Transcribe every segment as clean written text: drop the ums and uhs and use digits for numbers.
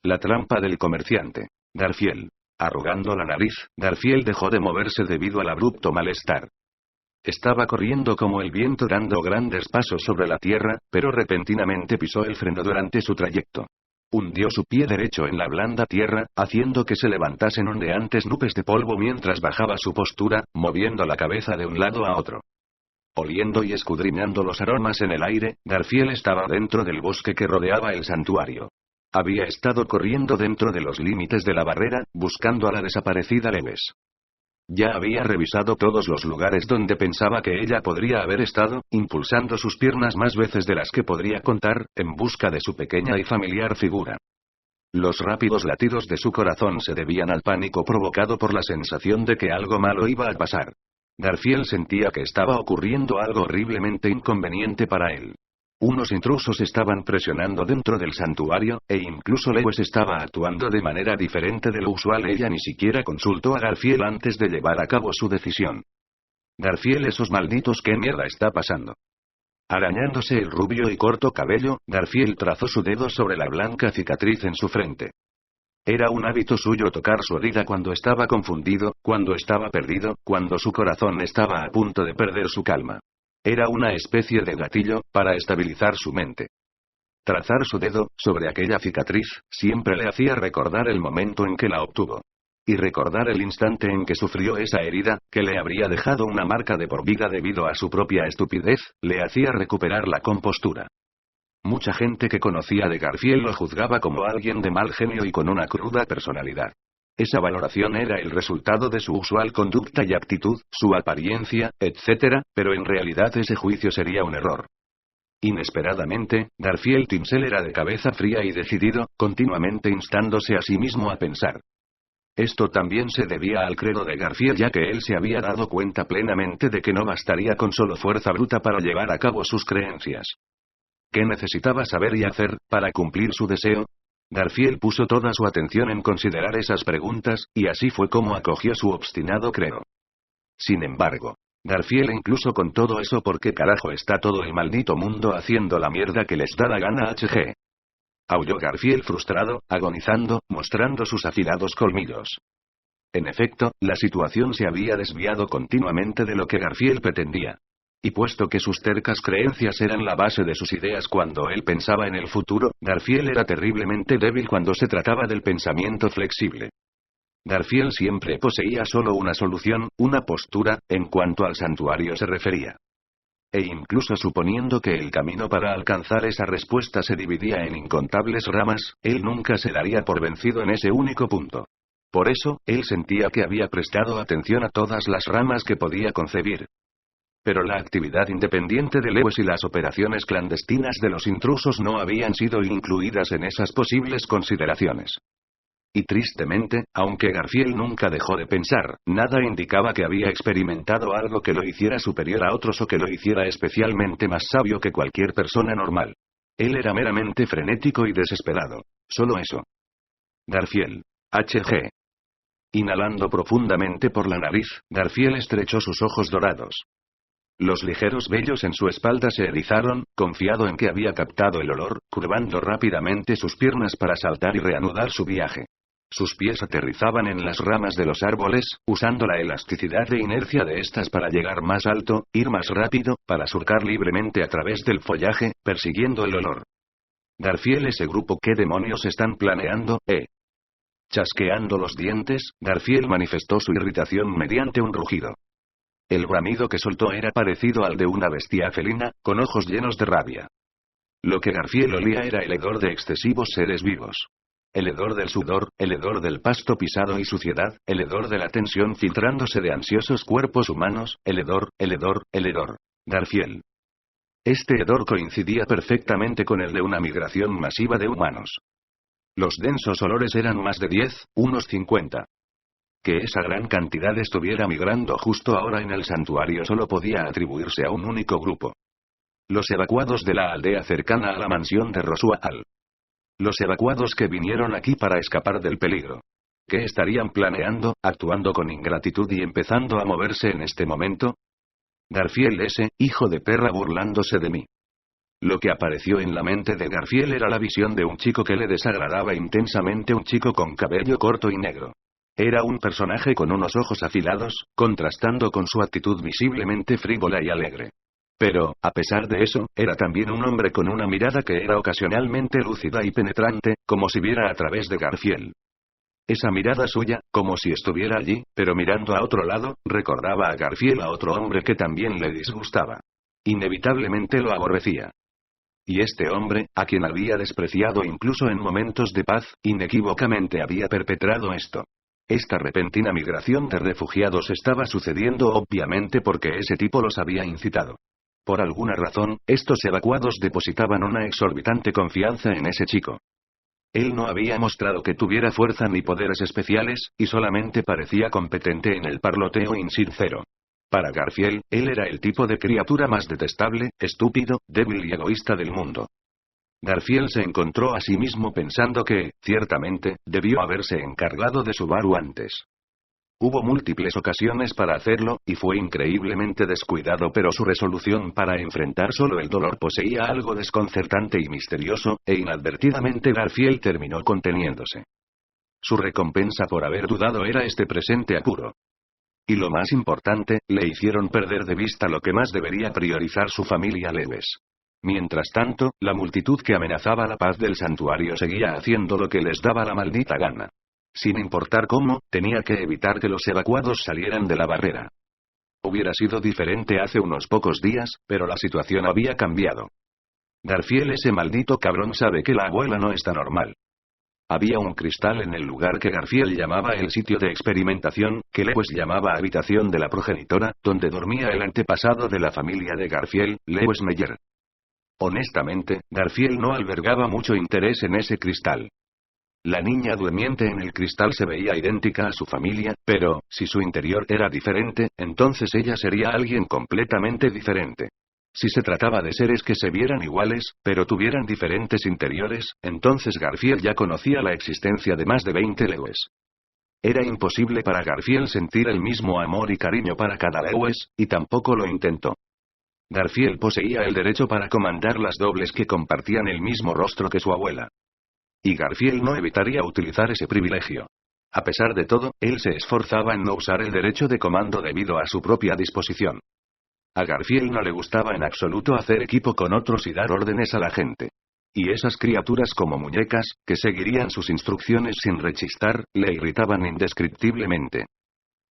La trampa del comerciante. Garfield. Arrugando la nariz, Garfield dejó de moverse debido al abrupto malestar. Estaba corriendo como el viento dando grandes pasos sobre la tierra, pero repentinamente pisó el freno durante su trayecto. Hundió su pie derecho en la blanda tierra, haciendo que se levantasen ondeantes nubes de polvo mientras bajaba su postura, moviendo la cabeza de un lado a otro. Oliendo y escudriñando los aromas en el aire, Garfield estaba dentro del bosque que rodeaba el santuario. Había estado corriendo dentro de los límites de la barrera, buscando a la desaparecida Lewes. Ya había revisado todos los lugares donde pensaba que ella podría haber estado, impulsando sus piernas más veces de las que podría contar, en busca de su pequeña y familiar figura. Los rápidos latidos de su corazón se debían al pánico provocado por la sensación de que algo malo iba a pasar. Garfield sentía que estaba ocurriendo algo horriblemente inconveniente para él. Unos intrusos estaban presionando dentro del santuario, e incluso Lewes estaba actuando de manera diferente de lo usual. Ella ni siquiera consultó a Garfield antes de llevar a cabo su decisión. Garfield, esos malditos, ¿qué mierda está pasando? Arañándose el rubio y corto cabello, Garfield trazó su dedo sobre la blanca cicatriz en su frente. Era un hábito suyo tocar su herida cuando estaba confundido, cuando estaba perdido, cuando su corazón estaba a punto de perder su calma. Era una especie de gatillo, para estabilizar su mente. Trazar su dedo sobre aquella cicatriz, siempre le hacía recordar el momento en que la obtuvo. Y recordar el instante en que sufrió esa herida, que le habría dejado una marca de por vida debido a su propia estupidez, le hacía recuperar la compostura. Mucha gente que conocía de Garfield lo juzgaba como alguien de mal genio y con una cruda personalidad. Esa valoración era el resultado de su usual conducta y actitud, su apariencia, etc., pero en realidad ese juicio sería un error. Inesperadamente, Garfield Tinsel era de cabeza fría y decidido, continuamente instándose a sí mismo a pensar. Esto también se debía al credo de Garfield, ya que él se había dado cuenta plenamente de que no bastaría con solo fuerza bruta para llevar a cabo sus creencias. ¿Qué necesitaba saber y hacer, para cumplir su deseo? Garfield puso toda su atención en considerar esas preguntas, y así fue como acogió su obstinado credo. Sin embargo, Garfield, incluso con todo eso, ¿por qué carajo está todo el maldito mundo haciendo la mierda que les da la gana? HG. Aulló Garfield frustrado, agonizando, mostrando sus afilados colmillos. En efecto, la situación se había desviado continuamente de lo que Garfield pretendía. Y puesto que sus tercas creencias eran la base de sus ideas cuando él pensaba en el futuro, Garfield era terriblemente débil cuando se trataba del pensamiento flexible. Garfield siempre poseía solo una solución, una postura, en cuanto al santuario se refería. E incluso suponiendo que el camino para alcanzar esa respuesta se dividía en incontables ramas, él nunca se daría por vencido en ese único punto. Por eso, él sentía que había prestado atención a todas las ramas que podía concebir. Pero la actividad independiente de Lewes y las operaciones clandestinas de los intrusos no habían sido incluidas en esas posibles consideraciones. Y tristemente, aunque Garfield nunca dejó de pensar, nada indicaba que había experimentado algo que lo hiciera superior a otros o que lo hiciera especialmente más sabio que cualquier persona normal. Él era meramente frenético y desesperado. Solo eso. Garfield. HG. Inhalando profundamente por la nariz, Garfield estrechó sus ojos dorados. Los ligeros vellos en su espalda se erizaron, confiado en que había captado el olor, curvando rápidamente sus piernas para saltar y reanudar su viaje. Sus pies aterrizaban en las ramas de los árboles, usando la elasticidad e inercia de estas para llegar más alto, ir más rápido, para surcar libremente a través del follaje, persiguiendo el olor. Garfield, ese grupo, ¿qué demonios están planeando? Chasqueando los dientes, Garfield manifestó su irritación mediante un rugido. El bramido que soltó era parecido al de una bestia felina, con ojos llenos de rabia. Lo que Garfield olía era el hedor de excesivos seres vivos. El hedor del sudor, el hedor del pasto pisado y suciedad, el hedor de la tensión filtrándose de ansiosos cuerpos humanos, el hedor. Garfield. Este hedor coincidía perfectamente con el de una migración masiva de humanos. Los densos olores eran más de 10, unos 50. Que esa gran cantidad estuviera migrando justo ahora en el santuario solo podía atribuirse a un único grupo. Los evacuados de la aldea cercana a la mansión de Roswell. Los evacuados que vinieron aquí para escapar del peligro. ¿Qué estarían planeando, actuando con ingratitud y empezando a moverse en este momento? Garfield, ese hijo de perra, burlándose de mí. Lo que apareció en la mente de Garfield era la visión de un chico que le desagradaba intensamente, un chico con cabello corto y negro. Era un personaje con unos ojos afilados, contrastando con su actitud visiblemente frívola y alegre. Pero, a pesar de eso, era también un hombre con una mirada que era ocasionalmente lúcida y penetrante, como si viera a través de Garfield. Esa mirada suya, como si estuviera allí, pero mirando a otro lado, recordaba a Garfield a otro hombre que también le disgustaba. Inevitablemente lo aborrecía. Y este hombre, a quien había despreciado incluso en momentos de paz, inequívocamente había perpetrado esto. Esta repentina migración de refugiados estaba sucediendo obviamente porque ese tipo los había incitado. Por alguna razón, estos evacuados depositaban una exorbitante confianza en ese chico. Él no había mostrado que tuviera fuerza ni poderes especiales, y solamente parecía competente en el parloteo insincero. Para Garfield, él era el tipo de criatura más detestable, estúpido, débil y egoísta del mundo. Garfield se encontró a sí mismo pensando que, ciertamente, debió haberse encargado de Subaru antes. Hubo múltiples ocasiones para hacerlo, y fue increíblemente descuidado, pero su resolución para enfrentar solo el dolor poseía algo desconcertante y misterioso, e inadvertidamente Garfield terminó conteniéndose. Su recompensa por haber dudado era este presente apuro. Y lo más importante, le hicieron perder de vista lo que más debería priorizar su familia Lewis. Mientras tanto, la multitud que amenazaba la paz del santuario seguía haciendo lo que les daba la maldita gana. Sin importar cómo, tenía que evitar que los evacuados salieran de la barrera. Hubiera sido diferente hace unos pocos días, pero la situación había cambiado. Garfield, ese maldito cabrón, sabe que la abuela no está normal. Había un cristal en el lugar que Garfield llamaba el sitio de experimentación, que Lewis llamaba habitación de la progenitora, donde dormía el antepasado de la familia de Garfield, Lewis Meyer. Honestamente, Garfield no albergaba mucho interés en ese cristal. La niña durmiente en el cristal se veía idéntica a su familia, pero, si su interior era diferente, entonces ella sería alguien completamente diferente. Si se trataba de seres que se vieran iguales, pero tuvieran diferentes interiores, entonces Garfield ya conocía la existencia de más de 20 Lewis. Era imposible para Garfield sentir el mismo amor y cariño para cada Lewis, y tampoco lo intentó. Garfield poseía el derecho para comandar las dobles que compartían el mismo rostro que su abuela. Y Garfield no evitaría utilizar ese privilegio. A pesar de todo, él se esforzaba en no usar el derecho de comando debido a su propia disposición. A Garfield no le gustaba en absoluto hacer equipo con otros y dar órdenes a la gente. Y esas criaturas como muñecas, que seguirían sus instrucciones sin rechistar, le irritaban indescriptiblemente.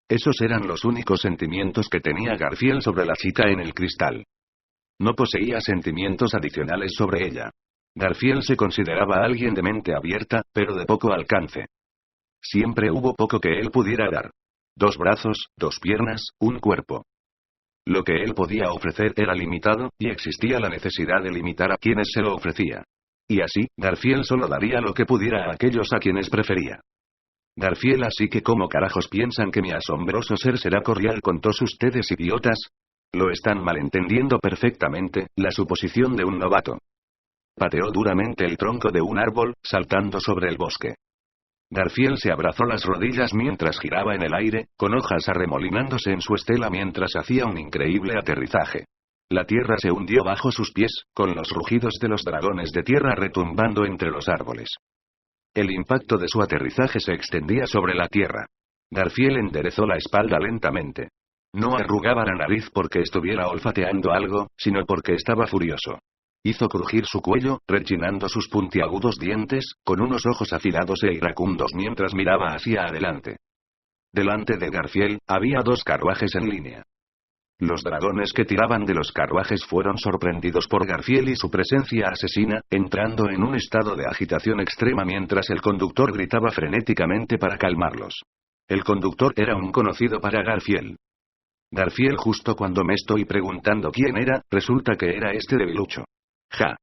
Esos eran los únicos sentimientos que tenía Garfield sobre la chica en el cristal. No poseía sentimientos adicionales sobre ella. Garfield se consideraba alguien de mente abierta, pero de poco alcance. Siempre hubo poco que él pudiera dar. 2 brazos, 2 piernas, un cuerpo. Lo que él podía ofrecer era limitado, y existía la necesidad de limitar a quienes se lo ofrecía. Y así, Garfield solo daría lo que pudiera a aquellos a quienes prefería. Garfield, así que ¿cómo carajos piensan que mi asombroso ser será cordial con todos ustedes, idiotas? Lo están malentendiendo perfectamente, la suposición de un novato. Pateó duramente el tronco de un árbol, saltando sobre el bosque. Garfield se abrazó las rodillas mientras giraba en el aire, con hojas arremolinándose en su estela mientras hacía un increíble aterrizaje. La tierra se hundió bajo sus pies, con los rugidos de los dragones de tierra retumbando entre los árboles. El impacto de su aterrizaje se extendía sobre la tierra. Garfield enderezó la espalda lentamente. No arrugaba la nariz porque estuviera olfateando algo, sino porque estaba furioso. Hizo crujir su cuello, rechinando sus puntiagudos dientes, con unos ojos afilados e iracundos mientras miraba hacia adelante. Delante de Garfield, había 2 carruajes en línea. Los dragones que tiraban de los carruajes fueron sorprendidos por Garfield y su presencia asesina, entrando en un estado de agitación extrema mientras el conductor gritaba frenéticamente para calmarlos. El conductor era un conocido para Garfield. Garfield, justo cuando me estoy preguntando quién era, resulta que era este debilucho. Ja.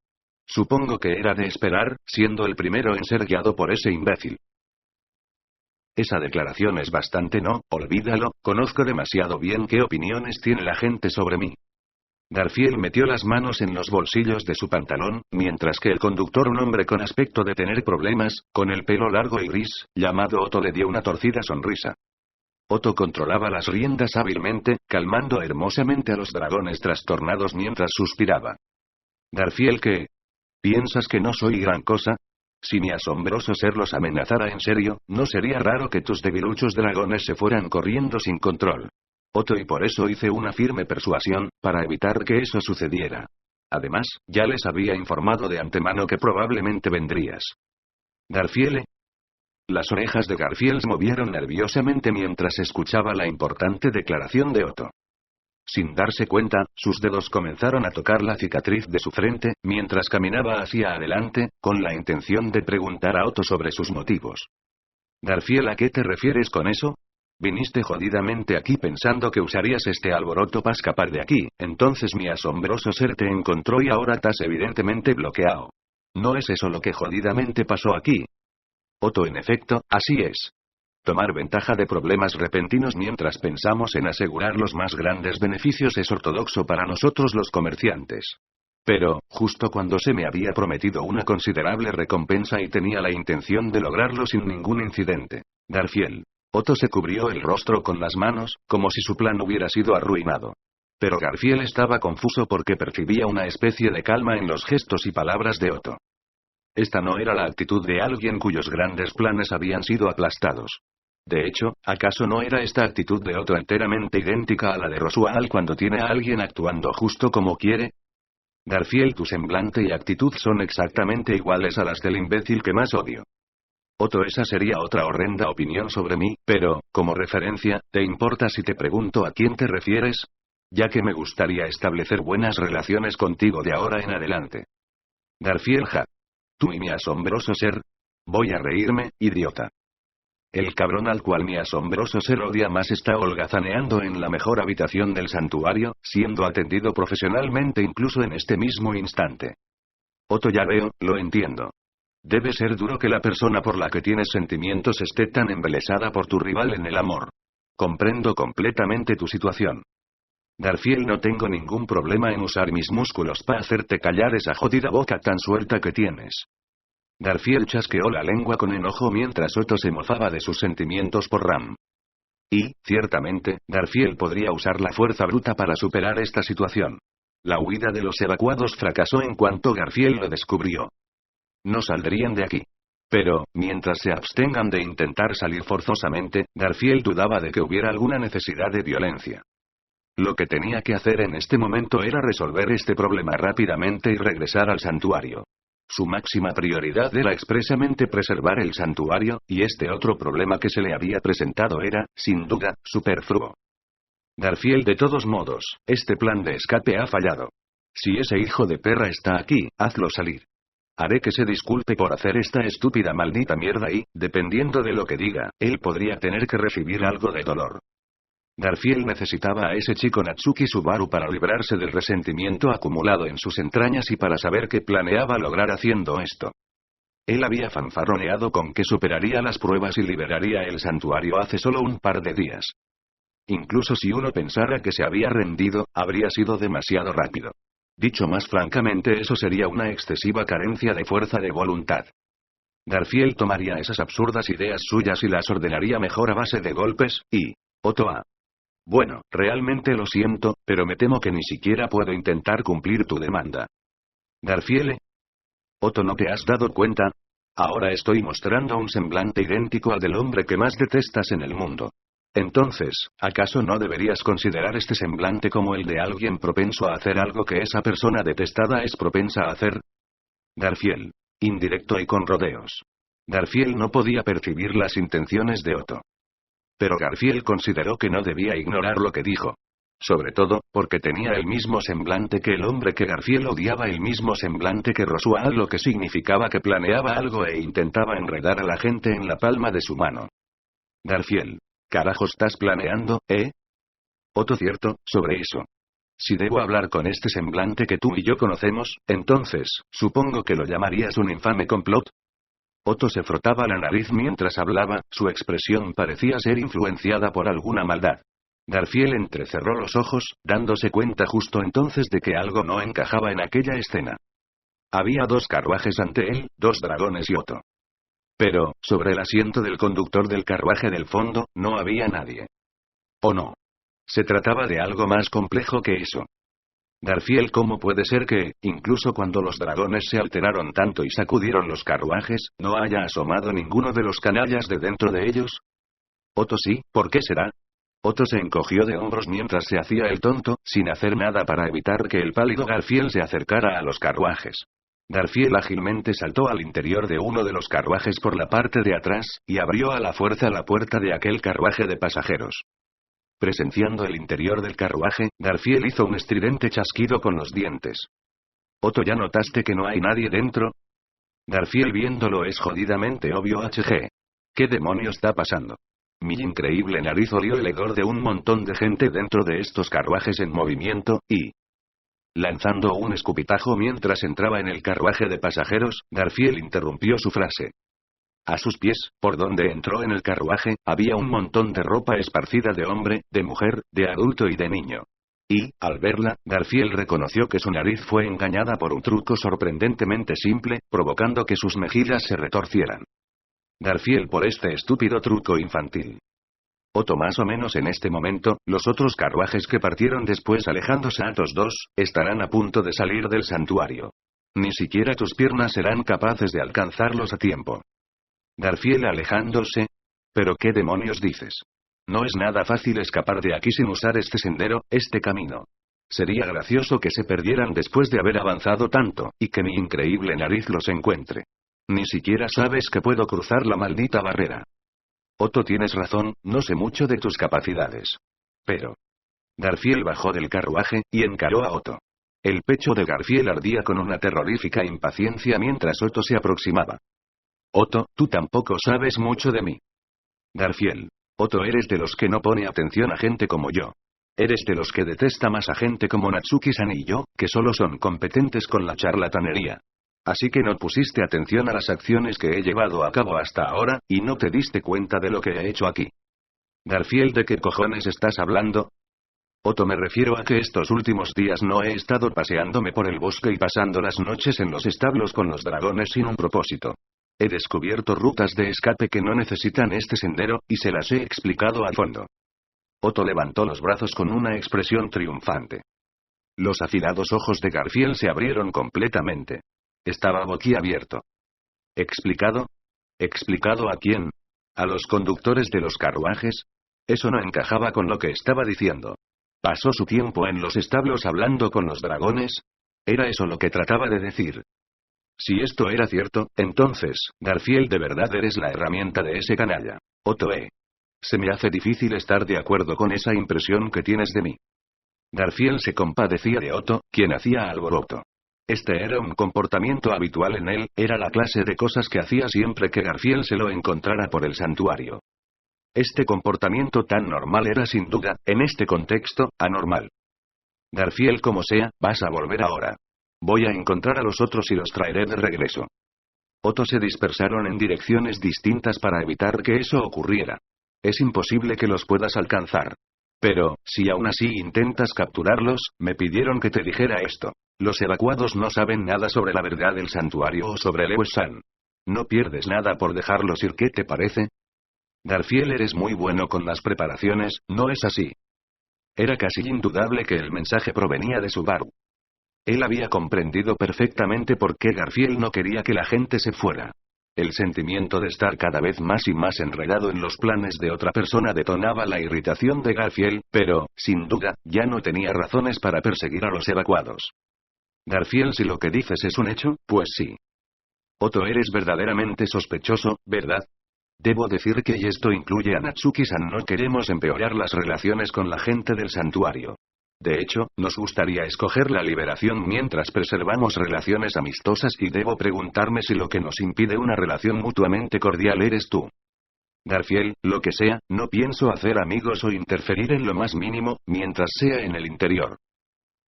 Supongo que era de esperar, siendo el primero en ser guiado por ese imbécil. Esa declaración es bastante no, olvídalo, conozco demasiado bien qué opiniones tiene la gente sobre mí. Garfield metió las manos en los bolsillos de su pantalón, mientras que el conductor, un hombre con aspecto de tener problemas, con el pelo largo y gris, llamado Otto, le dio una torcida sonrisa. Otto controlaba las riendas hábilmente, calmando hermosamente a los dragones trastornados mientras suspiraba. Darfiel, ¿qué? ¿Piensas que no soy gran cosa? Si mi asombroso ser los amenazara en serio, no sería raro que tus debiluchos dragones se fueran corriendo sin control. Otto, y por eso hice una firme persuasión, para evitar que eso sucediera. Además, ya les había informado de antemano que probablemente vendrías. Darfiel. Las orejas de Garfield se movieron nerviosamente mientras escuchaba la importante declaración de Otto. Sin darse cuenta, sus dedos comenzaron a tocar la cicatriz de su frente, mientras caminaba hacia adelante, con la intención de preguntar a Otto sobre sus motivos. Darfiel, ¿a qué te refieres con eso? Viniste jodidamente aquí pensando que usarías este alboroto para escapar de aquí, entonces mi asombroso ser te encontró y ahora estás evidentemente bloqueado. ¿No es eso lo que jodidamente pasó aquí? Otto, en efecto, así es. Tomar ventaja de problemas repentinos mientras pensamos en asegurar los más grandes beneficios es ortodoxo para nosotros los comerciantes. Pero, justo cuando se me había prometido una considerable recompensa y tenía la intención de lograrlo sin ningún incidente. Darfiel. Otto se cubrió el rostro con las manos, como si su plan hubiera sido arruinado. Pero Garfield estaba confuso porque percibía una especie de calma en los gestos y palabras de Otto. Esta no era la actitud de alguien cuyos grandes planes habían sido aplastados. De hecho, ¿acaso no era esta actitud de Otto enteramente idéntica a la de Roswell cuando tiene a alguien actuando justo como quiere? Garfield, tu semblante y actitud son exactamente iguales a las del imbécil que más odio. Otto, esa sería otra horrenda opinión sobre mí, pero, como referencia, ¿te importa si te pregunto a quién te refieres? Ya que me gustaría establecer buenas relaciones contigo de ahora en adelante. Garfield, ja. Tú y mi asombroso ser. Voy a reírme, idiota. El cabrón al cual mi asombroso ser odia más está holgazaneando en la mejor habitación del santuario, siendo atendido profesionalmente incluso en este mismo instante. Otto, ya veo, lo entiendo. Debe ser duro que la persona por la que tienes sentimientos esté tan embelesada por tu rival en el amor. Comprendo completamente tu situación. Garfield, no tengo ningún problema en usar mis músculos para hacerte callar esa jodida boca tan suelta que tienes. Garfield chasqueó la lengua con enojo mientras Otto se mofaba de sus sentimientos por Ram. Y, ciertamente, Garfield podría usar la fuerza bruta para superar esta situación. La huida de los evacuados fracasó en cuanto Garfield lo descubrió. No saldrían de aquí. Pero, mientras se abstengan de intentar salir forzosamente, Garfield dudaba de que hubiera alguna necesidad de violencia. Lo que tenía que hacer en este momento era resolver este problema rápidamente y regresar al santuario. Su máxima prioridad era expresamente preservar el santuario, y este otro problema que se le había presentado era, sin duda, superfluo. Garfield, de todos modos, este plan de escape ha fallado. Si ese hijo de perra está aquí, hazlo salir. Haré que se disculpe por hacer esta estúpida maldita mierda y, dependiendo de lo que diga, él podría tener que recibir algo de dolor. Garfield necesitaba a ese chico Natsuki Subaru para librarse del resentimiento acumulado en sus entrañas y para saber qué planeaba lograr haciendo esto. Él había fanfarroneado con que superaría las pruebas y liberaría el santuario hace solo un par de días. Incluso si uno pensara que se había rendido, habría sido demasiado rápido. Dicho más francamente, eso sería una excesiva carencia de fuerza de voluntad. Garfield tomaría esas absurdas ideas suyas y las ordenaría mejor a base de golpes, y... Otto A. Bueno, realmente lo siento, pero me temo que ni siquiera puedo intentar cumplir tu demanda. Garfield. Otto, ¿no te has dado cuenta? Ahora estoy mostrando un semblante idéntico al del hombre que más detestas en el mundo. Entonces, ¿acaso no deberías considerar este semblante como el de alguien propenso a hacer algo que esa persona detestada es propensa a hacer? Garfield. Indirecto y con rodeos. Garfield no podía percibir las intenciones de Otto. Pero Garfield consideró que no debía ignorar lo que dijo. Sobre todo, porque tenía el mismo semblante que el hombre que Garfield odiaba, el mismo semblante que Roswell, lo que significaba que planeaba algo e intentaba enredar a la gente en la palma de su mano. Garfield. ¿Carajo estás planeando, eh? Otto, cierto, sobre eso. Si debo hablar con este semblante que tú y yo conocemos, entonces, supongo que lo llamarías un infame complot. Otto se frotaba la nariz mientras hablaba, su expresión parecía ser influenciada por alguna maldad. Garfield entrecerró los ojos, dándose cuenta justo entonces de que algo no encajaba en aquella escena. Había dos carruajes ante él, dos dragones y Otto. Pero, sobre el asiento del conductor del carruaje del fondo, no había nadie. ¿O no? Se trataba de algo más complejo que eso. Garfield, ¿cómo puede ser que, incluso cuando los dragones se alteraron tanto y sacudieron los carruajes, no haya asomado ninguno de los canallas de dentro de ellos? Otto sí, ¿por qué será? Otto se encogió de hombros mientras se hacía el tonto, sin hacer nada para evitar que el pálido Garfield se acercara a los carruajes. Garfield ágilmente saltó al interior de uno de los carruajes por la parte de atrás, y abrió a la fuerza la puerta de aquel carruaje de pasajeros. Presenciando el interior del carruaje, Garfield hizo un estridente chasquido con los dientes. Otto, ¿ya notaste que no hay nadie dentro? Garfield, viéndolo, es jodidamente obvio. ¿Qué demonio está pasando? Mi increíble nariz olió el hedor de un montón de gente dentro de estos carruajes en movimiento, y... Lanzando un escupitajo mientras entraba en el carruaje de pasajeros, Garfield interrumpió su frase. A sus pies, por donde entró en el carruaje, había un montón de ropa esparcida de hombre, de mujer, de adulto y de niño. Y, al verla, Garfield reconoció que su nariz fue engañada por un truco sorprendentemente simple, provocando que sus mejillas se retorcieran. Garfield, por este estúpido truco infantil. Otto, más o menos en este momento, los otros carruajes que partieron después alejándose a los dos, estarán a punto de salir del santuario. Ni siquiera tus piernas serán capaces de alcanzarlos a tiempo. Garfield, alejándose. ¿Pero qué demonios dices? No es nada fácil escapar de aquí sin usar este sendero, este camino. Sería gracioso que se perdieran después de haber avanzado tanto, y que mi increíble nariz los encuentre. Ni siquiera sabes que puedo cruzar la maldita barrera. Otto, tienes razón, no sé mucho de tus capacidades. Pero... Garfield bajó del carruaje, y encaró a Otto. El pecho de Garfield ardía con una terrorífica impaciencia mientras Otto se aproximaba. Otto, tú tampoco sabes mucho de mí. Garfield. Otto, eres de los que no pone atención a gente como yo. Eres de los que detesta más a gente como Natsuki-san y yo, que solo son competentes con la charlatanería. Así que no pusiste atención a las acciones que he llevado a cabo hasta ahora, y no te diste cuenta de lo que he hecho aquí. Garfield, ¿de qué cojones estás hablando? Otto, me refiero a que estos últimos días no he estado paseándome por el bosque y pasando las noches en los establos con los dragones sin un propósito. He descubierto rutas de escape que no necesitan este sendero, y se las he explicado a fondo. Otto levantó los brazos con una expresión triunfante. Los afilados ojos de Garfield se abrieron completamente. Estaba boquiabierto. ¿Explicado? ¿Explicado a quién? ¿A los conductores de los carruajes? Eso no encajaba con lo que estaba diciendo. ¿Pasó su tiempo en los establos hablando con los dragones? ¿Era eso lo que trataba de decir? Si esto era cierto, entonces, Garfield, de verdad eres la herramienta de ese canalla. Otto, se me hace difícil estar de acuerdo con esa impresión que tienes de mí. Garfield se compadecía de Otto, quien hacía alboroto. Este era un comportamiento habitual en él, era la clase de cosas que hacía siempre que Garfield se lo encontrara por el santuario. Este comportamiento tan normal era sin duda, en este contexto, anormal. Garfield, como sea, vas a volver ahora. Voy a encontrar a los otros y los traeré de regreso. Otto se dispersaron en direcciones distintas para evitar que eso ocurriera. Es imposible que los puedas alcanzar. Pero, si aún así intentas capturarlos, me pidieron que te dijera esto. Los evacuados no saben nada sobre la verdad del santuario o sobre Lewis-san. No pierdes nada por dejarlos ir, ¿qué te parece? Garfield, eres muy bueno con las preparaciones, ¿no es así? Era casi indudable que el mensaje provenía de Subaru. Él había comprendido perfectamente por qué Garfield no quería que la gente se fuera. El sentimiento de estar cada vez más y más enredado en los planes de otra persona detonaba la irritación de Garfield, pero, sin duda, ya no tenía razones para perseguir a los evacuados. Garfield, si lo que dices es un hecho, pues sí. Otto, eres verdaderamente sospechoso, ¿verdad? Debo decir que, y esto incluye a Natsuki-san, no queremos empeorar las relaciones con la gente del santuario. De hecho, nos gustaría escoger la liberación mientras preservamos relaciones amistosas, y debo preguntarme si lo que nos impide una relación mutuamente cordial eres tú. Garfield, lo que sea, no pienso hacer amigos o interferir en lo más mínimo, mientras sea en el interior.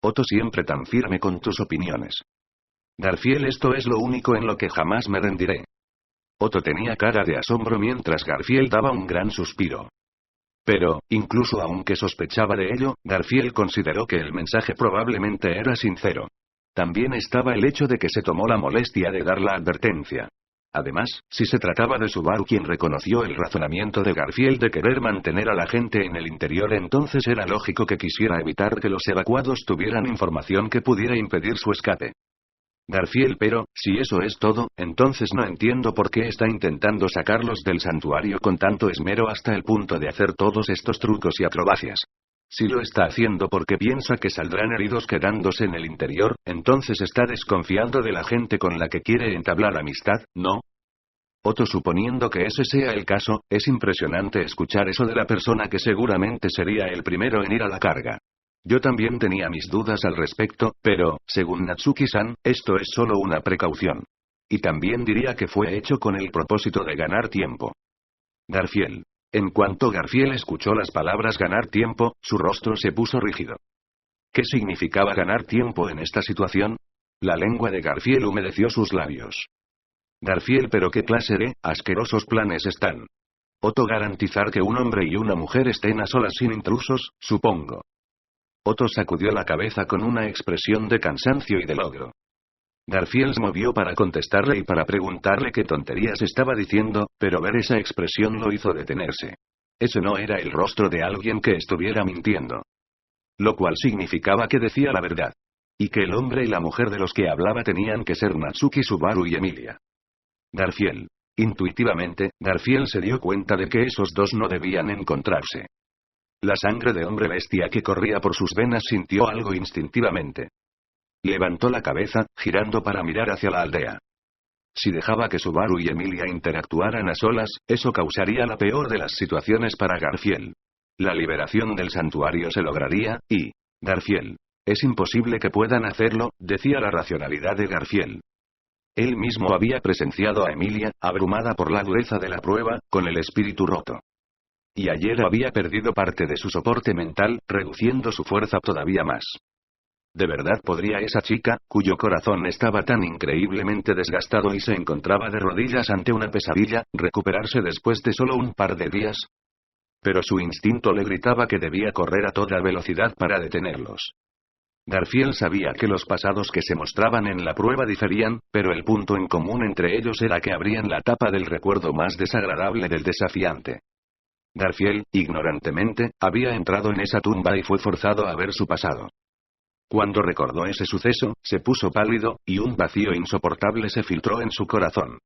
Otto, siempre tan firme con tus opiniones. Garfield, esto es lo único en lo que jamás me rendiré. Otto tenía cara de asombro mientras Garfield daba un gran suspiro. Pero, incluso aunque sospechaba de ello, Garfield consideró que el mensaje probablemente era sincero. También estaba el hecho de que se tomó la molestia de dar la advertencia. Además, si se trataba de Subaru quien reconoció el razonamiento de Garfield de querer mantener a la gente en el interior, entonces era lógico que quisiera evitar que los evacuados tuvieran información que pudiera impedir su escape. Garfield, pero, si eso es todo, entonces no entiendo por qué está intentando sacarlos del santuario con tanto esmero hasta el punto de hacer todos estos trucos y acrobacias. Si lo está haciendo porque piensa que saldrán heridos quedándose en el interior, entonces está desconfiando de la gente con la que quiere entablar amistad, ¿no? Otto, suponiendo que ese sea el caso, es impresionante escuchar eso de la persona que seguramente sería el primero en ir a la carga. Yo también tenía mis dudas al respecto, pero, según Natsuki-san, esto es solo una precaución. Y también diría que fue hecho con el propósito de ganar tiempo. Garfield. En cuanto Garfield escuchó las palabras ganar tiempo, su rostro se puso rígido. ¿Qué significaba ganar tiempo en esta situación? La lengua de Garfield humedeció sus labios. Garfield, pero qué clase de asquerosos planes están. Otto, garantizar que un hombre y una mujer estén a solas sin intrusos, supongo. Otto sacudió la cabeza con una expresión de cansancio y de logro. Garfield se movió para contestarle y para preguntarle qué tonterías estaba diciendo, pero ver esa expresión lo hizo detenerse. Ese no era el rostro de alguien que estuviera mintiendo. Lo cual significaba que decía la verdad. Y que el hombre y la mujer de los que hablaba tenían que ser Natsuki, Subaru y Emilia. Garfield. Intuitivamente, Garfield se dio cuenta de que esos dos no debían encontrarse. La sangre de hombre bestia que corría por sus venas sintió algo instintivamente. Levantó la cabeza, girando para mirar hacia la aldea. Si dejaba que Subaru y Emilia interactuaran a solas, eso causaría la peor de las situaciones para Garfield. La liberación del santuario se lograría, y... Garfield. Es imposible que puedan hacerlo, decía la racionalidad de Garfield. Él mismo había presenciado a Emilia, abrumada por la dureza de la prueba, con el espíritu roto. Y ayer había perdido parte de su soporte mental, reduciendo su fuerza todavía más. ¿De verdad podría esa chica, cuyo corazón estaba tan increíblemente desgastado y se encontraba de rodillas ante una pesadilla, recuperarse después de solo un par de días? Pero su instinto le gritaba que debía correr a toda velocidad para detenerlos. Garfield sabía que los pasados que se mostraban en la prueba diferían, pero el punto en común entre ellos era que abrían la tapa del recuerdo más desagradable del desafiante. Garfield, ignorantemente, había entrado en esa tumba y fue forzado a ver su pasado. Cuando recordó ese suceso, se puso pálido, y un vacío insoportable se filtró en su corazón.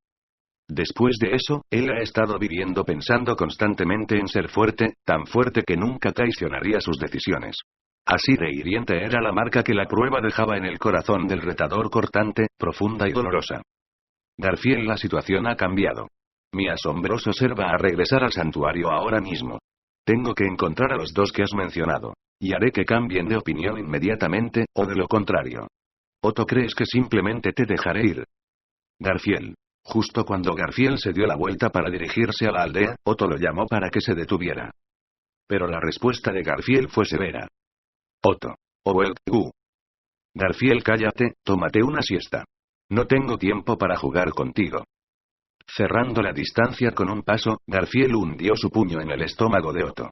Después de eso, él ha estado viviendo pensando constantemente en ser fuerte, tan fuerte que nunca traicionaría sus decisiones. Así de hiriente era la marca que la prueba dejaba en el corazón del retador, cortante, profunda y dolorosa. Garfield, la situación ha cambiado. Mi asombroso ser va a regresar al santuario ahora mismo. Tengo que encontrar a los dos que has mencionado. Y haré que cambien de opinión inmediatamente, o de lo contrario. ¿Otto, crees que simplemente te dejaré ir? Garfield. Justo cuando Garfield se dio la vuelta para dirigirse a la aldea, Otto lo llamó para que se detuviera. Pero la respuesta de Garfield fue severa. Otto. Gu. Garfield, cállate, tómate una siesta. No tengo tiempo para jugar contigo. Cerrando la distancia con un paso, Garfield hundió su puño en el estómago de Otto.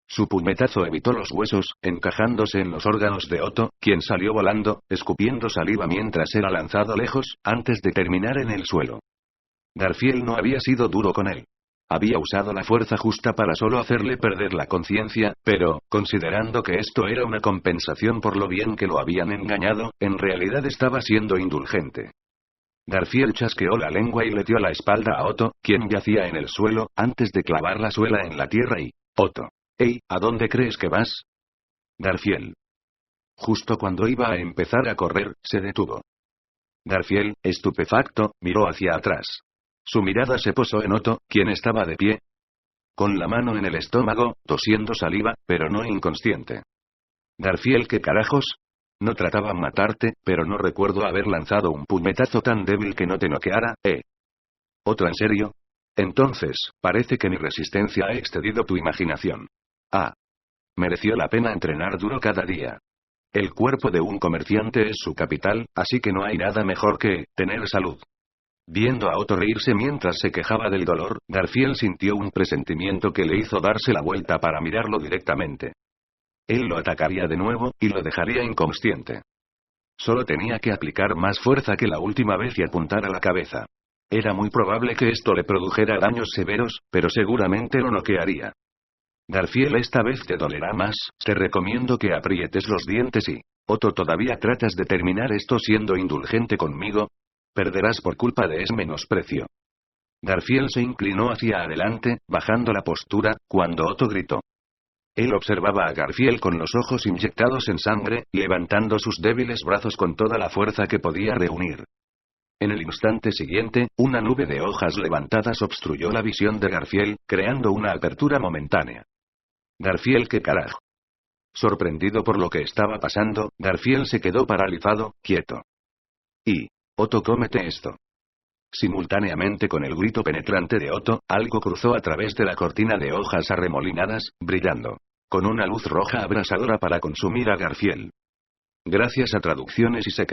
Su puñetazo evitó los huesos, encajándose en los órganos de Otto, quien salió volando, escupiendo saliva mientras era lanzado lejos, antes de terminar en el suelo. Garfield no había sido duro con él. Había usado la fuerza justa para solo hacerle perder la conciencia, pero, considerando que esto era una compensación por lo bien que lo habían engañado, en realidad estaba siendo indulgente. Garfield chasqueó la lengua y le dio la espalda a Otto, quien yacía en el suelo, antes de clavar la suela en la tierra y... Otto. Hey, ¿a dónde crees que vas? Garfield. Justo cuando iba a empezar a correr, se detuvo. Garfield, estupefacto, miró hacia atrás. Su mirada se posó en Otto, quien estaba de pie, con la mano en el estómago, tosiendo saliva, pero no inconsciente. Garfield, ¿qué carajos? No trataba de matarte, pero no recuerdo haber lanzado un puñetazo tan débil que no te noqueara, ¿eh? ¿Otto, en serio? Entonces, parece que mi resistencia ha excedido tu imaginación. Ah. Mereció la pena entrenar duro cada día. El cuerpo de un comerciante es su capital, así que no hay nada mejor que tener salud. Viendo a Otto reírse mientras se quejaba del dolor, Garfield sintió un presentimiento que le hizo darse la vuelta para mirarlo directamente. Él lo atacaría de nuevo, y lo dejaría inconsciente. Solo tenía que aplicar más fuerza que la última vez y apuntar a la cabeza. Era muy probable que esto le produjera daños severos, pero seguramente lo noquearía. Garfiel, esta vez te dolerá más, te recomiendo que aprietes los dientes y... Otto, ¿todavía tratas de terminar esto siendo indulgente conmigo? Perderás por culpa de ese menosprecio. Garfiel se inclinó hacia adelante, bajando la postura, cuando Otto gritó. Él observaba a Garfiel con los ojos inyectados en sangre, levantando sus débiles brazos con toda la fuerza que podía reunir. En el instante siguiente, una nube de hojas levantadas obstruyó la visión de Garfiel, creando una apertura momentánea. Garfiel, ¿qué carajo? Sorprendido por lo que estaba pasando, Garfiel se quedó paralizado, quieto. Y... Otto, cómete esto. Simultáneamente con el grito penetrante de Otto, algo cruzó a través de la cortina de hojas arremolinadas, brillando con una luz roja abrasadora para consumir a Garfiel. Gracias a Traducciones y